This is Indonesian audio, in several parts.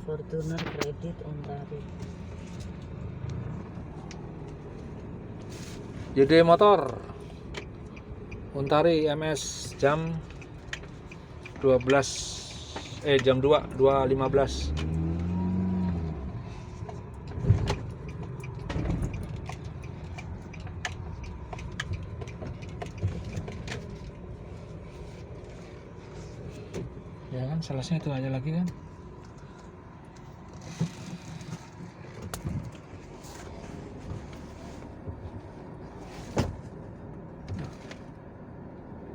Fortuner kredit Ontari. JD Motor Ontari MS jam 12 jam 2.15. Ya kan salesnya itu aja lagi kan.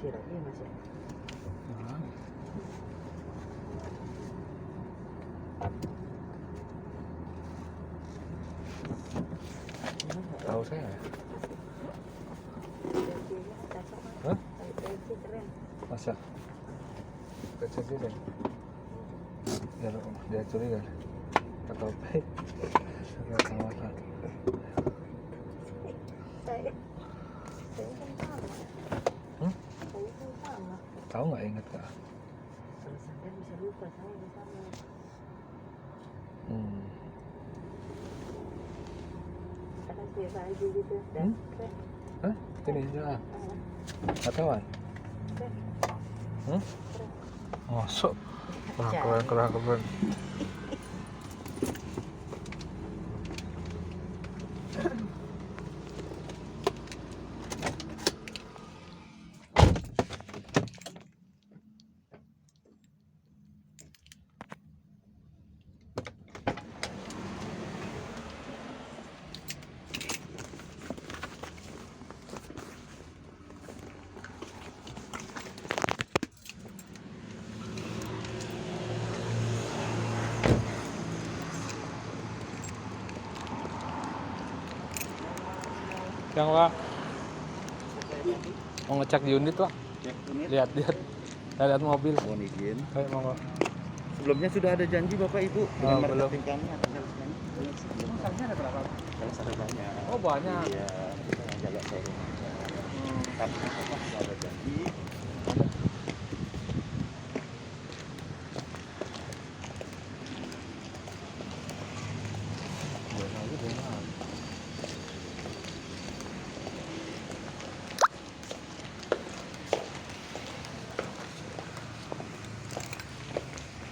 Lagi Mas ya. Nah. Tahu saya. Hah? Keren. Masa? Kecil deh. Dia curiga. Atau baik. Saya kawasan. Saya kan sama. Saya kan sama. Tahu nggak inget kak? Kalau sampai bisa lupa saya sama. Karena biasa aja gitu. Dan keren. Hah? Ini ya. Katawan? Keren. Masuk. Wah, keren. Yang Pak mau ngecek unit Pak, lihat mobil. Mohon izin. Kayak mau Sebelumnya sudah ada janji Bapak Ibu dengan belum. marketing kami akan jelaskan. Salesnya ada berapa? Sales ada banyak. Oh banyak. Iya, kita jaga showroom. Tapi apa sudah ada janji.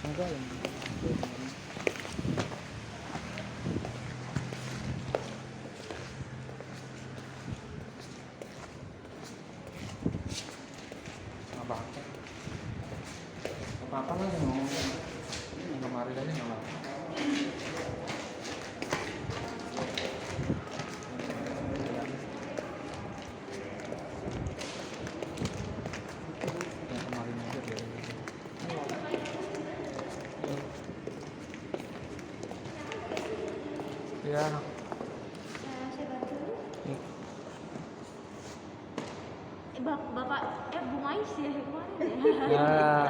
Enggak yang apa lah yang ngomong ini kemarin aja nggak apa. Yang kemarin aja biar ya. Bapak Bungais ya kemarin Ya,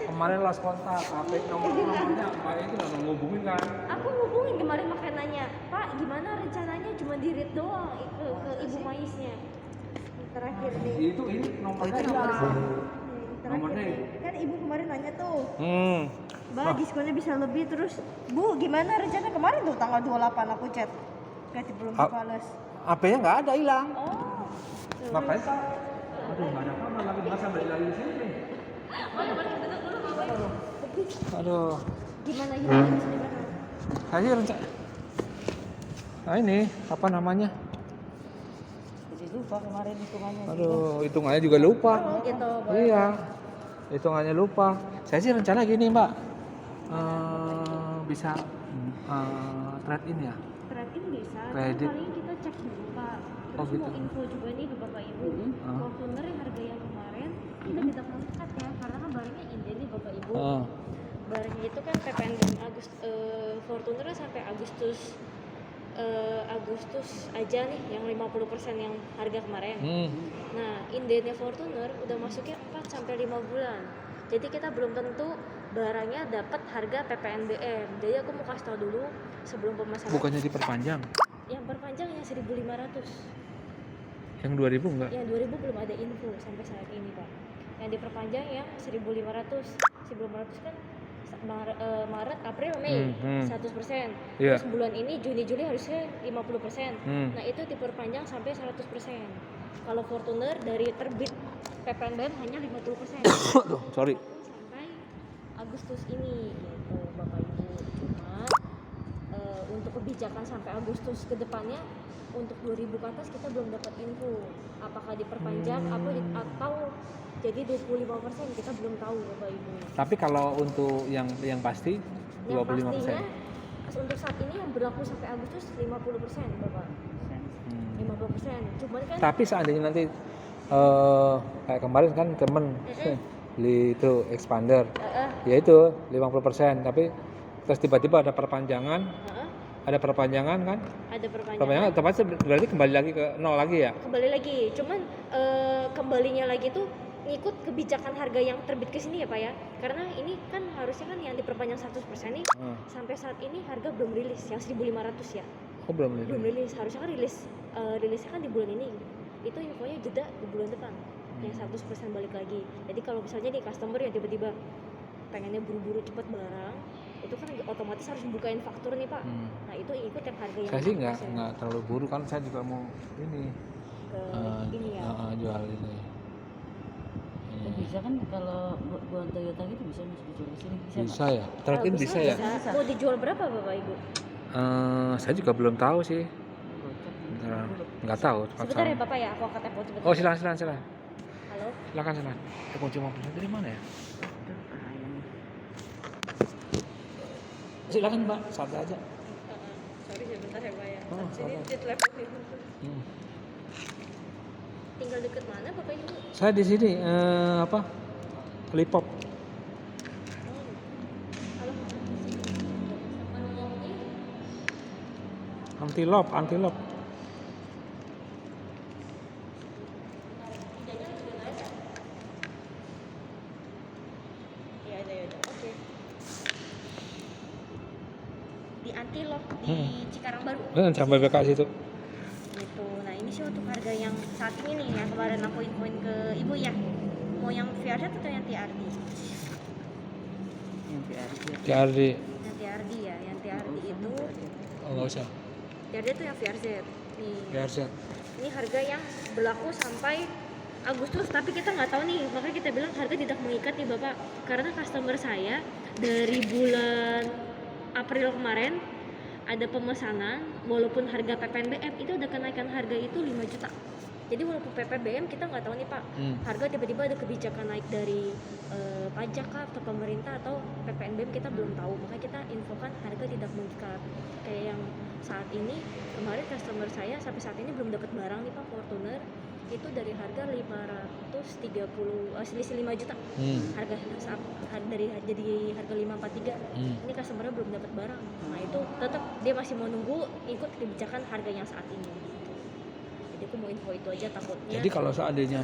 kemarin last kontak, HP nomornya Pak itu nggak ngubungin kan? aku hubungin kemarin makanya nanya, Pak gimana rencananya cuma di read doang ke Ibu Maisnya terakhir nih. Itu ini nomornya itu nomor hilang. Terakhir Nomornya. nih. Kan Ibu kemarin nanya tuh, Wah. Mbak diskonnya bisa lebih, terus Bu gimana rencana kemarin tuh tanggal 28 aku chat berarti belum dibalas. HP-nya nggak ada, hilang. Oh terus. Makanya Pak, aduh nggak ada kabar lagi, masa balik lagi di sini. Boleh duduk dulu Bapak Ibu. Aduh, Gimana gimana bisa dibantu? saya rencana. Nah ini apa namanya? Jadi lupa kemarin hitungannya. Aduh, hitungannya juga lupa. Oh gitu. Iya, hitungannya lupa. Saya sih rencana gini Mbak, bisa trade in ya. Kredit bisa, Kredit. tapi paling kita cek dulu Pak. Terus Oh, gitu. mau info juga nih ke Bapak Ibu. Fortuner yang harga yang kemarin kita tidak mengangkat ya, karena kan barangnya inden nih Bapak Ibu. Barangnya itu kan PPNBM Fortuner sampai Agustus aja nih yang 50% yang harga kemarin. Nah, indennya Fortuner udah masuknya 4 sampai 5 bulan. Jadi kita belum tentu barangnya dapat harga PPNBM. Jadi aku mau kasih tahu dulu sebelum pemasaran. Bukannya diperpanjang? Yang perpanjang yang 1.500. Yang 2000 enggak? Yang 2000 belum ada info sampai saat ini Pak. Yang diperpanjang yang 1.500. 1.500 kan Maret, April, Mei 100%. Iya. Terus bulan ini Juni, Juli harusnya 50%. Nah, itu diperpanjang sampai 100%. Kalau Fortuner dari terbit PPNBM hanya 50%. Aduh, sorry. Sampai Agustus ini gitu, Bapak Ibu. Cuma untuk kebijakan sampai Agustus ke depannya untuk 2000 ke atas kita belum dapat info apakah diperpanjang atau jadi 25%, kita belum tahu Bapak Ibu. Tapi kalau untuk yang pasti 25%. Yang pastinya untuk saat ini yang berlaku sampai Agustus 50% Bapak. 50%. Cuman kan Tapi seandainya nanti kayak kemarin kan temen beli itu expander, ya itu 50%, tapi terus tiba-tiba ada perpanjangan, kan? Ada perpanjangan, tepat berarti kembali lagi ke nol lagi ya? Kembali lagi, cuman kembalinya lagi tuh ngikut kebijakan harga yang terbit ke sini ya Pak ya. Karena ini kan harusnya kan yang diperpanjang 100% nih, sampai saat ini harga belum rilis yang 1.500 ya. Oh, belum rilis, harusnya kan rilisnya kan di bulan ini. Itu infonya jeda di bulan depan yang 100% balik lagi. Jadi kalau misalnya nih customer yang tiba-tiba pengennya buru-buru cepet barang, itu kan otomatis harus bukain faktur nih Pak. Nah itu ikut yang harga yang saya sih nggak terlalu buru kan, saya juga mau ini ke ini ya. Jual ini. Bisa kan kalau buat Toyota gitu bisa masuk dijual ke sini? Bisa ya? Terakhir bisa ya? Mau dijual berapa Bapak Ibu? Saya juga belum tahu sih. Nggak tahu. Sebentar ya Bapak ya, aku angkat telepon sebentar. Oh silakan. Halo? Silakan. Kunci mobilnya dari mana ya? Silakan Mbak, santai aja. Sorry sebentar ya Pak ya. Sini di telepon. Tinggal deket mana Bapak Ibu? Saya di sini Lipop. Halo. Antilop. Iya ada. Oke. Di Antilop di Cikarang Baru. Sampai BK situ. Gitu. Nah ini sih untuk harga yang saat ini nih yang kemarin aku infoin ke ibu ya. Mau yang VRZ atau yang TRD? Yang PRD. TRD. Yang TRD ya, yang TRD itu. Oh nggak usah. TRD itu yang VRZ. Nih. VRZ. Ini harga yang berlaku sampai Agustus, tapi kita nggak tahu nih, makanya kita bilang harga tidak mengikat nih Bapak, karena customer saya dari bulan April kemarin ada pemesanan, walaupun harga PPNBM itu ada kenaikan harga itu 5 juta. Jadi walaupun PPBM kita nggak tahu nih Pak, harga tiba-tiba ada kebijakan naik dari pajak kah atau pemerintah atau PPNBM kita belum tahu, makanya kita infokan harga tidak mengikat. Kayak yang saat ini kemarin customer saya sampai saat ini belum dapat barang nih Pak, Fortuner itu dari harga 530 selisih 5 juta. Harga dari jadi harga 543. Ini customer-nya belum dapat barang. Nah, itu tetap dia masih mau nunggu ikut kebijakan harga yang saat ini. Jadi aku mau info itu aja takutnya. Jadi kalau seandainya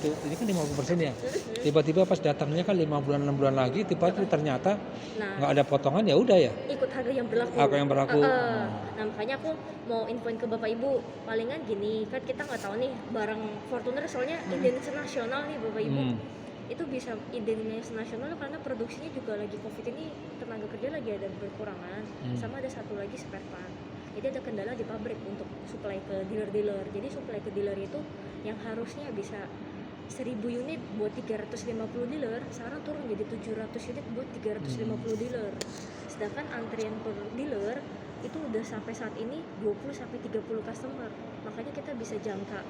itu ini kan 50% ya. Tiba-tiba pas datangnya kan 5 bulan 6 bulan lagi tiba-tiba ternyata nggak ada potongan, ya udah ya. Ikut harga yang berlaku. Harga yang berlaku. Nah makanya aku mau infoin ke Bapak Ibu, palingan gini kan kita nggak tahu nih barang Fortuner soalnya identitas nasional nih Bapak Ibu. Itu bisa identitas nasional karena produksinya juga lagi COVID ini tenaga kerja lagi ada berkurangan, sama ada satu lagi spare part. Jadi ada kendala di pabrik untuk supply ke dealer-dealer. Jadi supply ke dealer itu yang harusnya bisa 1000 unit buat 350 dealer, sekarang turun jadi 700 unit buat 350 dealer. Sedangkan antrian per dealer itu udah sampai saat ini 20 sampai 30 customer. Makanya kita bisa jangka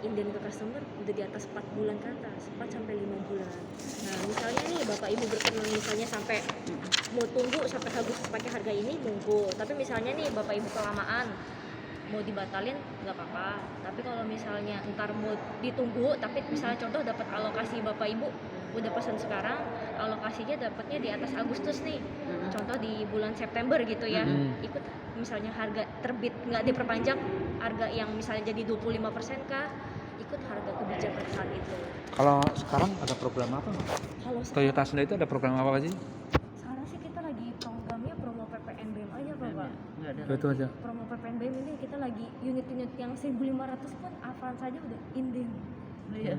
inden ke customer udah di atas 4 bulan ke atas, 4 sampai 5 bulan. Nah, misalnya nih Bapak Ibu berkenan misalnya sampai mau tunggu sampai Agustus pakai harga ini monggo. Tapi misalnya nih Bapak Ibu kelamaan mau dibatalin nggak apa-apa. Tapi kalau misalnya ntar mau ditunggu, tapi misalnya contoh dapat alokasi Bapak Ibu udah pesan sekarang, alokasinya dapatnya di atas Agustus nih. Contoh di bulan September gitu ya. Ikut misalnya harga terbit nggak diperpanjang, harga yang misalnya jadi 25% kah, ikut harga kebijakan saat itu. Kalau sekarang ada program apa? Kalau Toyota sendiri itu ada program apa sih? sekarang sih kita lagi programnya promo PPNBM aja Bapak. Nggak ada. Itu aja. Promo PPNBM ini kita lagi unit-unit yang 1.500 pun Avanza aja udah inden. Iya.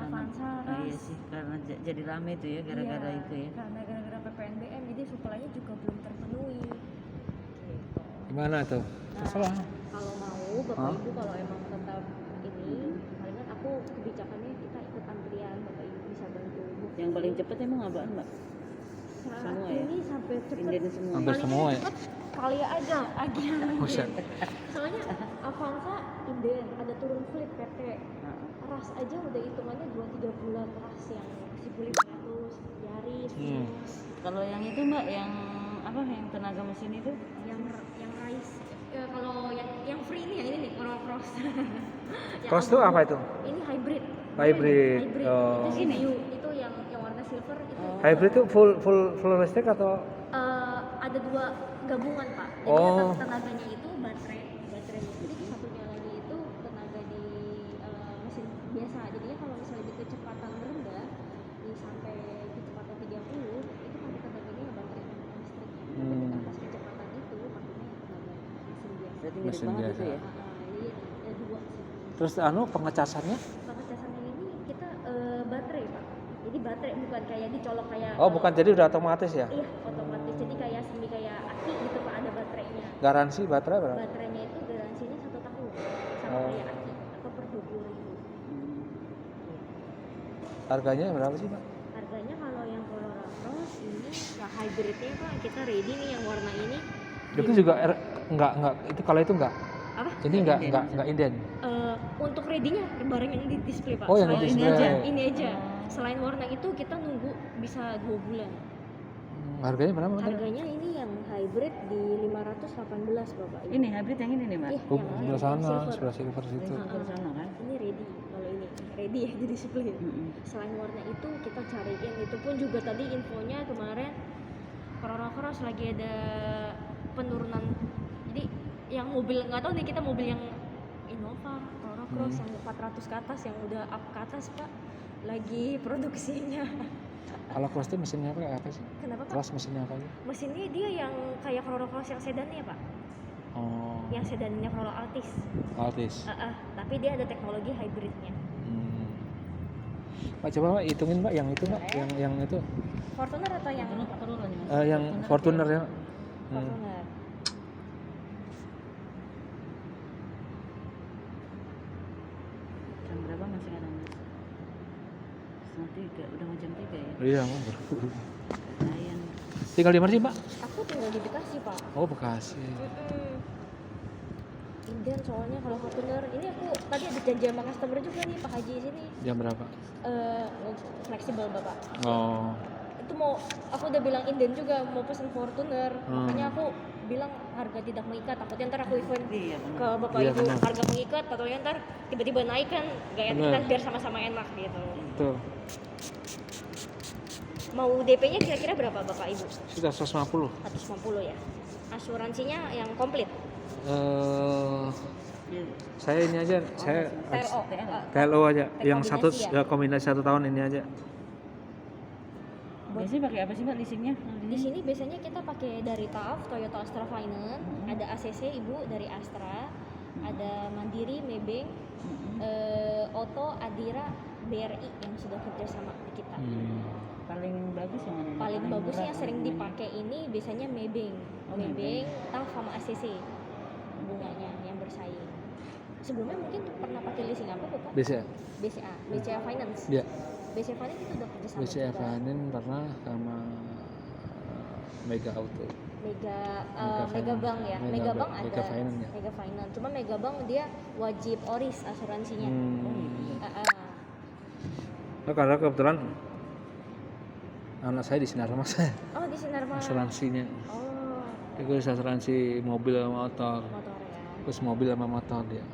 Avanza, iya Ras. sih, karena jadi rame tuh ya gara-gara Iya, itu ya. karena gara-gara PPNBM jadi supply-nya juga belum terpenuhi gitu. Gimana tuh? Terserah. Kalau mau bapak Hah? ibu kalau emang tetap ini palingan aku kebijakannya kita ikut antrian, bapak ibu bisa bantu book. Yang paling cepet emang apaan mbak? Saat semua ya? ini sampai cepet Inden semua. Hampir palingan semua ya? cepet kali aja agian. Buset. Soalnya Avanza inden ada turun flip PT. Nah, Ras aja udah hitungannya 2-3 bulan. Ras yang 1500 Yaris, Vios, kalau yang itu mbak, yang apa, yang tenaga mesin itu? yang Rise. Kalau yang free ini yang ini nih Corolla Cross. Yang Cross tuh abu-abu. apa itu? Ini hybrid. Hybrid. Hybrid. Oh. Itu Ini? CVU. Itu yang warna silver itu. Hybrid itu full listrik atau? Ada dua gabungan pak. Jadi Oh. tenaganya itu baterai listrik, satunya lagi itu tenaga di mesin biasa. Jadinya kalau misalnya di kecepatan rendah, di sampai kecepatan 30, itu kan tenaganya ya baterai listrik. Tapi di atas kecepatan itu pakainya tenaga mesin biasa. Berarti mirip Mesin banget biasa. itu ya. Jadi ada dua sih. Terus pengecasannya? Pengecasannya ini kita baterai pak. Jadi baterai bukan kayak dicolok kayak. Oh, bukan, jadi udah otomatis ya? Iya otomatis. Jadi kayak semi kayak aki gitu pak, ada baterainya. Garansi baterai berapa? Baterainya itu garansinya 1 tahun sama Oh. kayak aki atau per 20 ribu. Harganya berapa sih, Pak? Harganya kalau yang Corolla Cross ini ya hybridnya pak, kita ready nih yang warna ini. Itu juga enggak itu kalau itu enggak. Apa? Ini enggak inden. Untuk ready-nya barang yang di display pak. Oh, yang Selain di ini display. aja, ini aja. Selain warna itu kita nunggu bisa 2 bulan. Harganya berapa? Tadi? Harganya ini yang hybrid di 518 bapak. Ini hybrid yang ini nih mbak. Iya, Oh, yang sebelah sana, silver. sebelah silver situ. Yang sebelah sana kan. Ini ready, kalau ini ready ya di display. Selain warna itu kita cariin, itu pun juga tadi infonya kemarin Corolla Cross lagi ada penurunan. Jadi yang mobil nggak tahu nih kita mobil yang Innova, Corolla Cross yang 400 ke atas yang udah up ke atas pak lagi produksinya. Kalau Cross itu mesinnya apa sih? Kenapa pak? Cross mesinnya apa sih? Mesinnya dia yang kayak Corolla Cross yang sedannya pak, Oh, yang sedannya Corolla Altis. Altis. Tapi dia ada teknologi hybridnya. Pak, coba Pak hitungin Pak yang itu Pak, yang itu. Fortuner atau yang Yang Fortuner ya. Fortuner? Jam berapa masih ada mas? Setengah 3, udah mau jam 3 ya. Iya, Pak. Lumayan. Tinggal di mana sih, Pak? Aku tinggal di Bekasi pak. Oh, Bekasi. Inden soalnya kalau Fortuner ini aku tadi ada janji sama customer juga nih Pak Haji sini. Jam berapa? Fleksibel bapak. Oh. Itu mau aku udah bilang inden juga mau pesen Fortuner. Hmm. Makanya aku bilang harga tidak mengikat. Takutnya ntar aku event Iya ke benar. bapak Iya, ibu benar. harga mengikat. Takutnya ntar tiba-tiba naik kan gak enak, Benar. kita biar sama-sama enak gitu. Betul. Mau DP-nya kira-kira berapa bapak ibu? Sudah 150. 150 ya. Asuransinya yang komplit. Iya. Saya ini aja, saya TLO. TLO aja, yang satu kombinasi ya? kombinasi 1 tahun ini aja. Biasanya pakai apa sih mbak leasingnya? Di sini biasanya kita pakai dari TAF, Toyota Astra Finance, ada ACC ibu dari Astra, ada Mandiri, Maybank, Auto, Adira, BRI yang sudah kerja sama di kita. Paling bagus yang mana? Paling bagus murah, yang sering paling dipakai ini biasanya Maybank, Oh, Maybank, TAF sama ACC bunganya yang bersaing. Sebelumnya mungkin pernah pakai leasing apa bapak? BCA. BCA Finance. Iya. BCA Finance itu udah kerja sama BCA juga. Finance pernah sama Mega Auto. Mega Mega Bank ya. Finance. Mega Bank ada. Mega Finance ya. Mega Finance. Cuma Mega Bank dia wajib oris asuransinya. Nah, karena kebetulan anak saya di Sinarmas Oh di Sinarmas. asuransinya. Oh Itu asuransi mobil sama motor. motor ya. Terus mobil sama motor dia.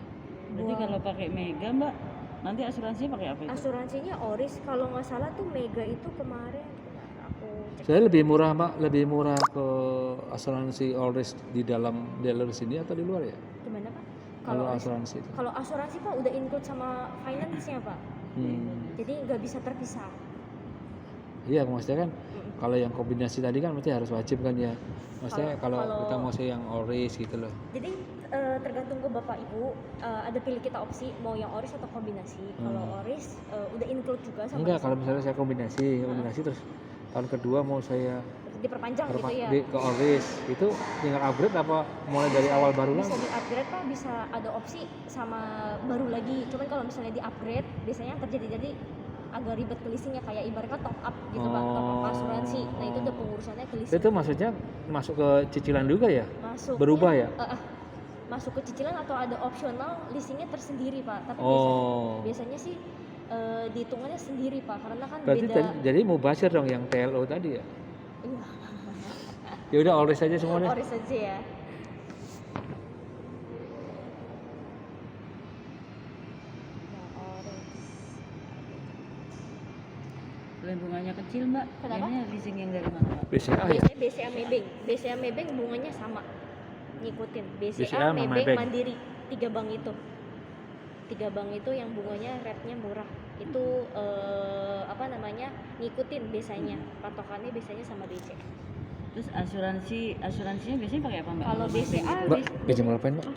Berarti kalau pakai Mega mbak, nanti asuransinya pakai apa itu? Asuransinya oris kalau nggak salah tuh Mega itu kemarin aku cek. Saya lebih murah Pak, lebih murah ke asuransi Allrisk di dalam dealer sini atau di luar ya? Gimana pak? Kalau asuransi itu. Kalau asuransi pak udah include sama finance-nya pak. Jadi nggak bisa terpisah. Iya, maksudnya kan kalau yang kombinasi tadi kan berarti harus wajib kan ya. Maksudnya kalau kita mau sih yang all risk gitu loh. Jadi tergantung ke bapak ibu, ada pilih kita opsi mau yang oris atau kombinasi. Kalau oris udah include juga sama Enggak, kalau misalnya saya kombinasi terus tahun kedua mau saya diperpanjang gitu ya. ke all risk, itu tinggal upgrade apa mulai dari awal baru Bisa lagi? di upgrade pak, bisa ada opsi sama baru lagi. Cuman kalau misalnya di upgrade biasanya terjadi jadi agak ribet ke leasingnya, kayak ibaratnya top up gitu pak, top up asuransi. Nah itu udah pengurusannya ke leasing. Itu maksudnya masuk ke cicilan juga ya? Masuk Berubah ya? Masuk ke cicilan atau ada opsional leasingnya tersendiri pak. Tapi biasanya sih dihitungannya sendiri pak, karena kan berarti beda. jadi mau basir dong yang TLO tadi ya? Iya. Ya udah all risk aja semua deh. Oris aja ya. Selain bunganya kecil mbak, Kenapa? ini leasing yang dari mana mbak? BCA ya? Biasanya BCA Maybank. BCA Maybank bunganya sama, ngikutin BCA, BCA sama Maybank, Maybank. Mandiri, tiga bank itu yang bunganya rate-nya murah. Itu ngikutin biasanya, patokannya biasanya sama BCA. Terus asuransinya biasanya pakai apa mbak? Kalau BCA Mbak, pinjam ngapain mbak?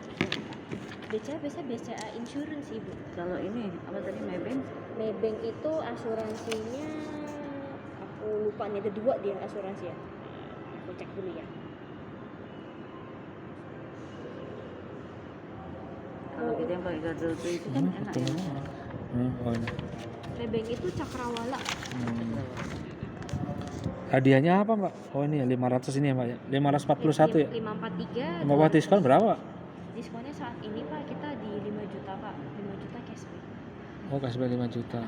BCA biasa BCA insurance ibu. Kalau ini apa tadi Maybank? Maybank itu asuransinya aku lupa nih, ada dua dia asuransi ya. Aku cek dulu ya. Kalau kita yang pakai gardu itu kan enak ya. Ini. Maybank itu Cakrawala. Hadiahnya apa mbak? Oh ini ya 500 ini ya mbak ya? 541 ya? 543. Mbak buat diskon berapa? Diskonnya saat ini pak kita di 5 juta pak, 5 juta cashback. Oh kasih 5 juta.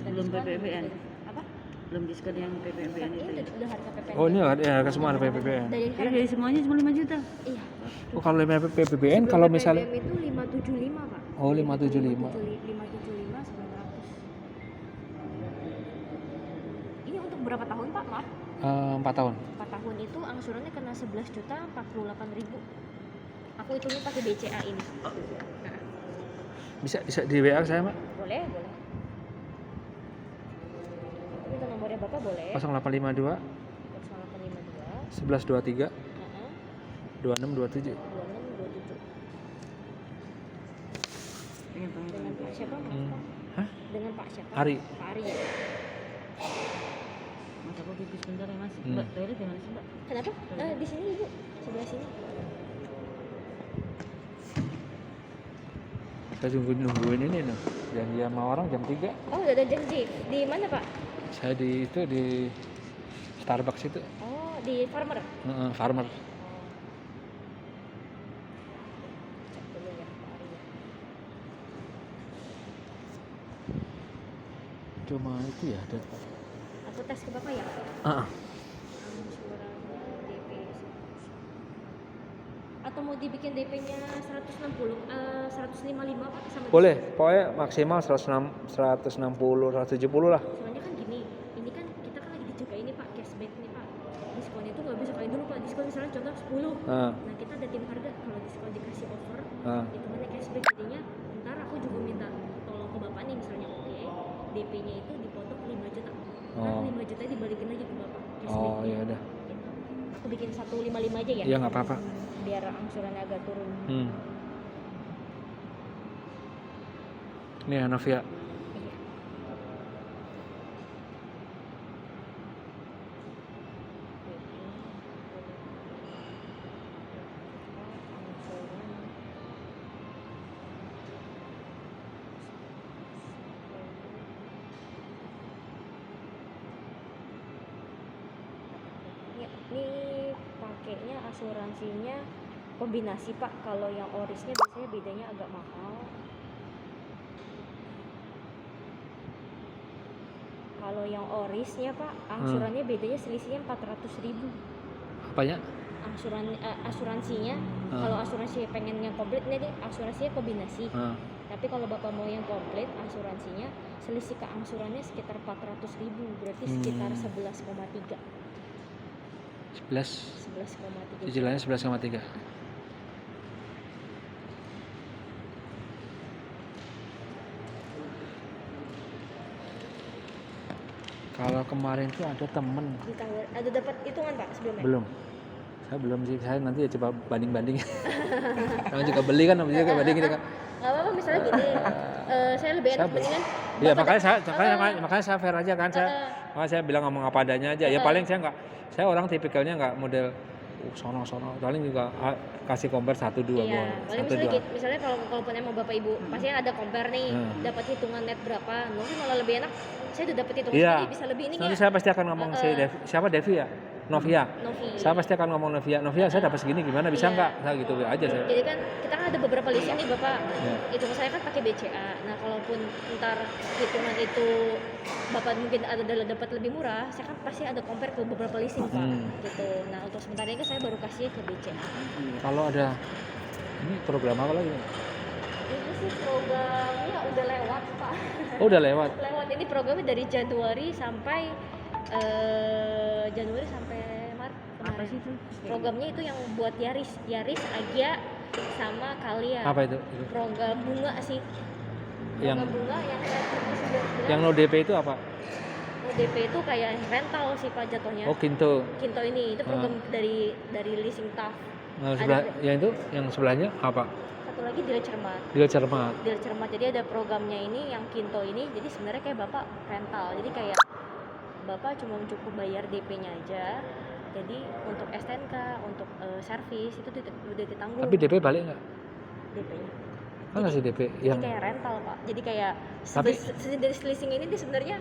Belum PPBN. Apa? Belum diskon yang PPBN itu. Ini udah harga PPN. Oh ini harga semua ada PPBN. Dari Jadi dari semuanya cuma 5 juta. iya. Oh kalau PPBN kalau misalnya PPBN itu 575 pak. oh 575. 575 900. Ini untuk berapa tahun pak? Maaf. 4 tahun. 4 tahun itu angsurannya kena 11 juta 48 ribu. Aku hitungnya pakai BCA ini. Bisa di WA saya mbak? Boleh. Minta nomornya bapak boleh. 0852 1123 0852 2627. 2627. Pengen. Dengan Pak siapa? Hah? Dengan Pak siapa? Ari. Pak Ari ya. Mas aku pipis bentar ya mas. Mbak toilet di mana sih mbak? Kenapa? Di sini ibu, sebelah sini. Saya nungguin ini nih. Janji sama orang jam 3. Oh udah ada janji. Di mana pak? Saya di Starbucks itu. Oh di Farmer. Farmer. Cek dulu ya Pak Ari ya. Cuma itu ya ada. Aku tes ke bapak ya. Angsurannya DP. Atau mau dibikin DP-nya 155 pak sama Boleh, pokoknya maksimal 160, 170 lah. Soalnya kan gini, ini kan kita kan lagi dijaga ini pak, cashback nih pak. Diskonnya itu nggak bisa kayak dulu pak, diskon misalnya contoh 10. Nah kita ada tim harga, kalau diskon dikasih over, itu mana cashback. Jadinya ntar aku juga minta tolong ke bapak nih misalnya, oke, DP-nya itu dipotong 5 juta. Nah 5 juta dibalikin lagi ke bapak, cashback. Oh ya udah. Aku bikin 155 aja ya. Iya nggak apa-apa. Biar angsurannya agak turun. Ini Novia. Iya. Ini pakainya asuransinya kombinasi pak. Kalau yang orisnya biasanya bedanya agak mahal. Kalau yang orisnya pak, angsurannya bedanya selisihnya 400 ribu. Apanya? Asuransinya, kalau asuransi pengen yang komplit, nih asuransinya kombinasi. Tapi kalau bapak mau yang komplit, asuransinya selisih ke angsurannya sekitar 400 ribu, berarti sekitar 11,3. 11,3. Cicilannya 11,3. Kalau kemarin tuh ada temen. ditawar. Ada dapat hitungan Pak sebelumnya? Belum. Saya belum sih. Saya nanti ya coba banding-banding. Namanya juga beli kan, namanya juga banding gitu kan. Nggak apa-apa misalnya gini, saya lebih enak mendingan. Iya makanya saya fair aja kan makanya saya bilang ngomong apa adanya aja. Ya paling saya orang tipikalnya nggak model sono paling juga kasih compare 1 2 Iya, paling misalnya, 1 2. misalnya kalaupun emang bapak ibu pasti ada compare nih, dapat hitungan net berapa, mungkin malah lebih enak. Saya udah dapat hitungan Iya. segini, bisa lebih ini Nanti nggak? saya pasti akan ngomong si siapa Devi ya? Novia. Saya pasti akan ngomong Novia, saya dapat segini gimana bisa nggak? Saya gitu aja saya. Jadi kan kita kan ada beberapa leasing nih bapak, Iya. hitungan saya kan pakai BCA. Nah kalaupun ntar hitungan itu bapak mungkin ada dapat lebih murah, saya kan pasti ada compare ke beberapa leasing pak, gitu. Nah untuk sementara ini saya baru kasih ke BCA. Kalau ada ini program apa lagi? Ini sih programnya udah lewat pak. Oh udah lewat. Lewat ini programnya dari Januari sampai Maret Apa kemarin. sih itu? Programnya itu yang buat Yaris, Agya sama Kalia. Apa itu? Program bunga sih. Yang Program bunga yang yang no DP itu apa? DP itu kayak rental sih Pak jatuhnya. Oh Kinto. Kinto ini itu program dari leasing TAF. Nah, yang sebelahnya apa? Satu lagi dealer cermat. Dealer cermat. Dealer cermat. Jadi ada programnya ini yang Kinto ini. Jadi sebenarnya kayak Bapak rental. Jadi kayak Bapak cuma cukup bayar DP-nya aja. Jadi untuk STNK, untuk servis itu udah ditanggung. Tapi DP balik nggak? DP-nya. Kan ngasih DP yang Jadi kayak rental Pak. Jadi kayak Tapi dari leasing ini dia sebenarnya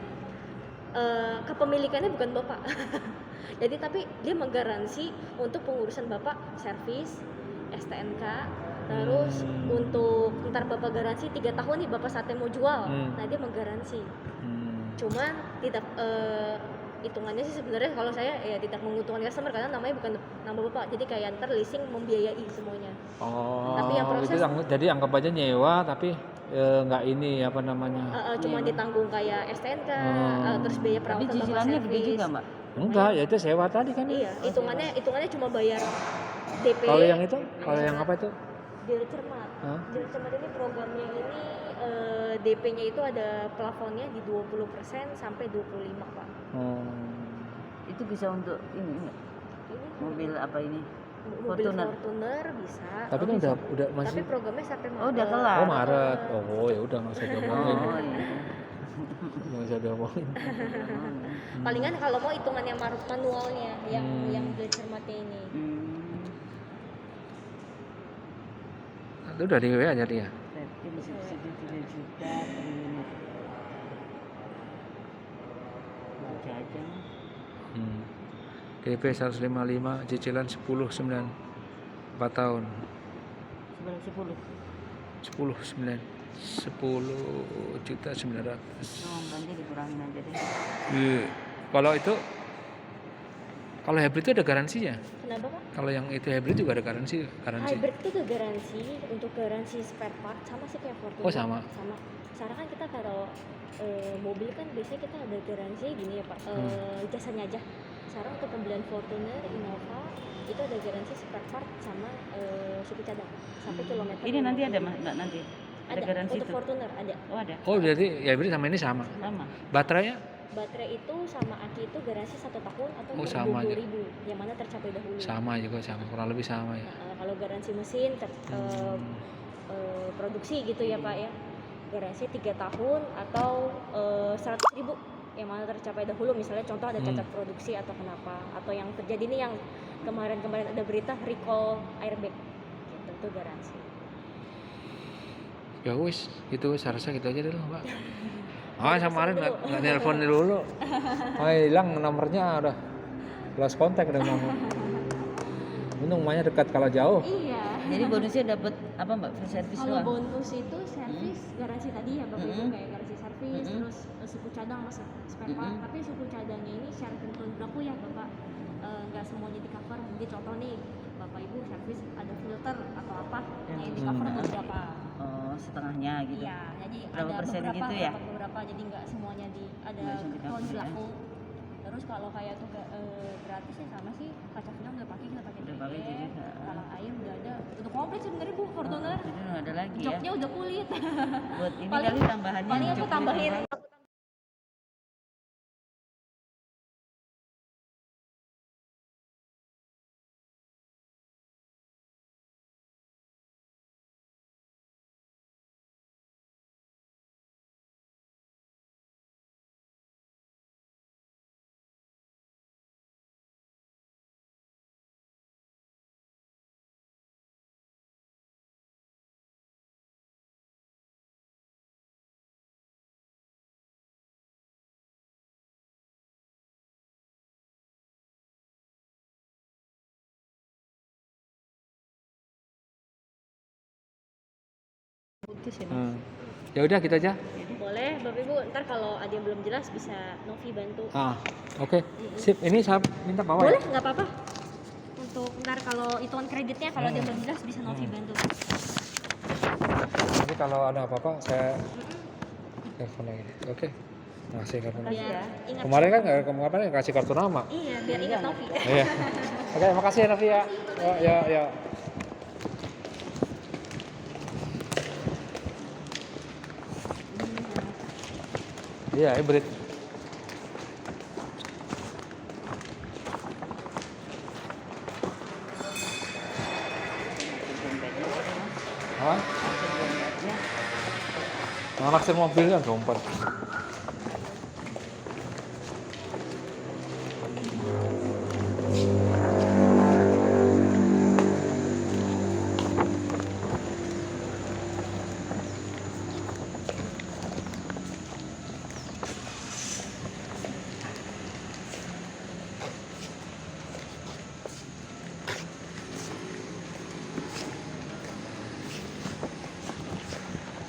kepemilikannya bukan Bapak. Jadi tapi dia menggaransi untuk pengurusan Bapak servis, STNK, terus untuk ntar Bapak garansi 3 tahun nih Bapak saatnya mau jual. Nah dia menggaransi. Cuman tidak hitungannya sih sebenarnya kalau saya ya tidak menguntungkan customer karena namanya bukan nama Bapak. Jadi kayak ntar leasing membiayai semuanya. Oh, Tapi yang proses itu jadi anggap aja nyewa tapi nggak ini apa namanya? cuma ditanggung kayak STNK, terus biaya Tapi perawatan Bapak cicilannya gede servis. juga mbak. Enggak, ya itu sewa tadi kan. Iya, hitungannya cuma bayar DP. Kalau yang itu, kalau yang apa itu? Dealer cermat. Hah? Dealer cermat ini programnya ini DP-nya itu ada plafonnya di 20% sampai 25 Pak. Itu bisa untuk ini enggak? Ini Mobil apa ini? mobil Fortuner. Fortuner bisa. Tapi kan udah Tapi masih. programnya sampai Maret. Oh, udah kelar. Oh Maret. Oh ya udah nggak usah diomongin. Oh iya. Nggak usah diomongin. Palingan kalau mau hitungannya manualnya yang dealer cermatnya ini. Itu udah di WA jadi ya? Berarti bisa 3 juta per unit. Jajan. DP 155, cicilan 10 9 4 tahun. Sebelah 10. 10 juta 900. Oh, nanti dikurangin aja deh. Kalau hybrid itu ada garansinya. Kenapa Pak? Kalau yang itu hybrid juga ada garansi. Hybrid itu ada garansi untuk garansi spare part sama sih kayak Fortuner. Oh, sama. Sekarang kan kita kalau mobil kan biasanya kita ada garansi gini ya Pak, jasanya aja. Sekarang untuk pembelian Fortuner, Innova itu ada garansi spare part sama suku cadang sampai kilometer. Ini nanti ada mbak nanti. Ada garansi untuk itu. Fortuner ada. Oh ada. Oh berarti hybrid sama ini sama. Sama. Baterainya? Baterai itu sama aki itu garansi 1 tahun atau Oh, sama aja. 20.000 yang mana tercapai dahulu. Sama juga kurang lebih sama ya. Nah, kalau garansi mesin produksi gitu ya Pak ya, garansi 3 tahun atau 100.000 yang mana tercapai dahulu, misalnya contoh ada cacat produksi atau kenapa, atau yang terjadi ini yang kemarin ada berita recall airbag gitu, itu garansi. Ya wis, gitu saya rasa gitu aja dulu Mbak. Kemarin nggak nelpon dulu. Hilang nomornya udah lost contact udah ngomong. Untung rumahnya dekat kalau jauh. Iya. Jadi bonusnya dapat apa mbak? Free service Kalau doang. bonus itu servis garansi tadi ya Bapak Ibu, kayak garansi servis, terus suku cadang mas spare part. Tapi suku cadangnya ini secara ketentuan berlaku ya Bapak, nggak semuanya di cover. Jadi contoh nih Bapak Ibu servis ada filter atau apa yang di cover beberapa. Oh setengahnya gitu. Iya, jadi Berapa ada persen beberapa, gitu ya? beberapa, jadi nggak semuanya ada Nggak langsung di kalau cover ya. berlaku. Terus kalau kayak tuh gratis ya sama sih, kaca film udah pakai Udah pakai JDM, juga. talang air udah ada, udah komplit sebenarnya Bu Fortuner. Jadi ada lagi ya. Joknya udah kulit. Buat ini Paling- kali tambahannya. Paling aku joknya tambahin tambahan. Itu sih, Mas. Ya udah gitu aja. Boleh Bapak Ibu, ntar kalau ada yang belum jelas bisa Novi bantu. Oke. Sip, ini saya minta bawa Boleh, ya. nggak apa-apa. Untuk ntar kalau hitungan kreditnya kalau ada yang belum jelas bisa Novi bantu. Jadi kalau ada apa-apa saya telepon lagi. Oke. Masih kartu nama. Biar ingat. Kemarin kan kemarin kasih kartu nama. Iya, biar ingat Novi. Iya. Oke, makasih ya Novi ya. Ya. Iya, hybrid. Apa? Nah, naksir mobil kan dompet.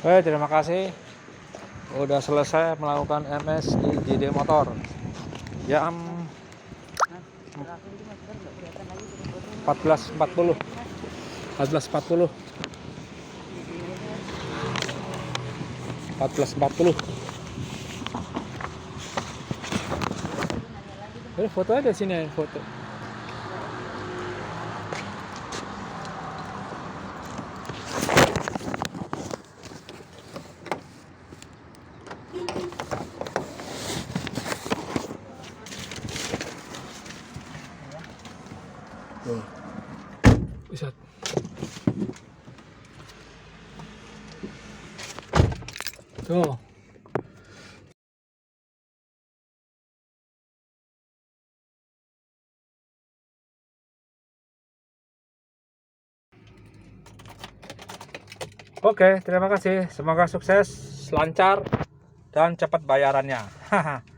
Oke, terima kasih. Udah selesai melakukan MS di JD Motor. Jam 14.40. 14.40. 14.40. Foto ada sini, foto. Bisa. Tuh. Oke, terima kasih. Semoga sukses, lancar, dan cepat bayarannya. Haha.